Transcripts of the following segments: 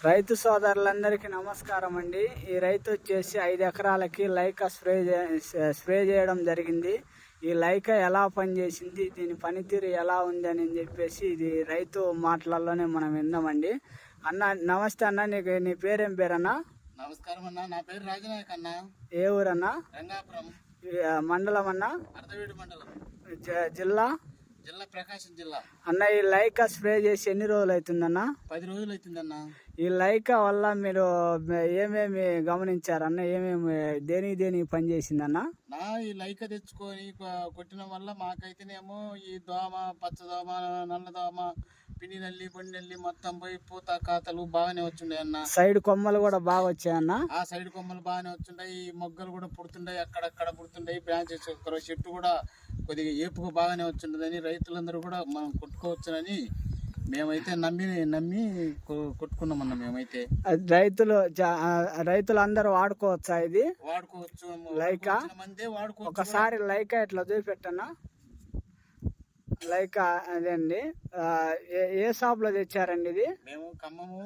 రైతు సోదరులందరికీ నమస్కారం అండి. ఈ రైతు వచ్చేసి 5 ఎకరాలకి లైకా స్ప్రే చేయడం జరిగింది. ఈ లైకా ఎలా పనిచేసింది, దీని పనితీరు ఎలా ఉంది అని చెప్పేసి ఇది రైతు మాటలలోనే మనం విందామండి. అన్న నమస్తే అన్న, నీ పేరేం పేరన్నా? నమస్కారం అన్న, నా పేరు రాజనాయక్ అన్న. ఏ ఊరన్నా? రంగాపురం మండలం అన్నా? అర్ధవీడు మండలం. జిల్లా ప్రకాశం జిల్లా. అన్న ఈ లైకా స్ప్రే చేసి ఎన్ని రోజులు అవుతుందన్న? 10 రోజులు అవుతుందన్న. ఈ లైకా వల్ల మీరు ఏమేమి గమనించారన్న? ఏమేమి దేనికి పని చేసిందన్న? ఈ లైకా తెచ్చుకొని కొట్టిన వల్ల మాకైతేనేమో ఈ దోమ, పచ్చదోమ, నల్లదోమ, పిన్ని నల్లి, బండి నల్లి మొత్తం పోయి పూత కాతలు బాగానే వచ్చిండే అన్న. సైడ్ కొమ్మలు కూడా బాగా వచ్చాయన్న? ఆ సైడ్ కొమ్మలు బాగానే వచ్చింటాయి, మొగ్గలు కూడా పుడుతుంటాయి, అక్కడక్కడ పుడుతుంటాయి. బ్రాంచెస్ చెట్టు కూడా కొద్దిగా ఏపుగా బాగానే వచ్చిండదని రైతులందరూ కూడా మనం కొట్టుకోవచ్చునని మేమైతే నమ్మి కొట్టుకున్నామన్న. మేమైతే రైతులందరూ వాడుకోవచ్చా? ఇది వాడుకోవచ్చు లైకా. వాడుకోవచ్చు. ఒకసారి లైకా ఇట్లా చూపెట్టనా? లైకా అదే అండి. ఏ షాప్ లో తెచ్చారండి ఇది? మేము ఖమ్మము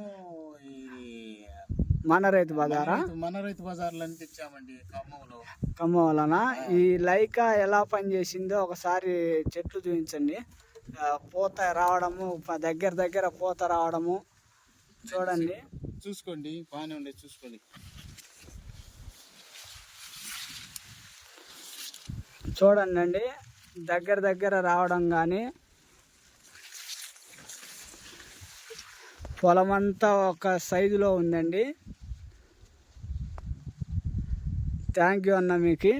మన రైతు బజారా? మన రైతు బజార్లో తెచ్చామండి, ఖమ్మం వలన. ఈ లైకా ఎలా పనిచేసిందో ఒకసారి చెట్లు చూపించండి. పూత రావడము, దగ్గర పూత రావడము చూడండి. చూసుకోండి, బాగానే ఉండే చూసుకోండి. చూడండి అండి, దగ్గర రావడం కానీ పొలమంతా ఒక సైజులో ఉందండి. థ్యాంక్ యూ అన్న మీకు.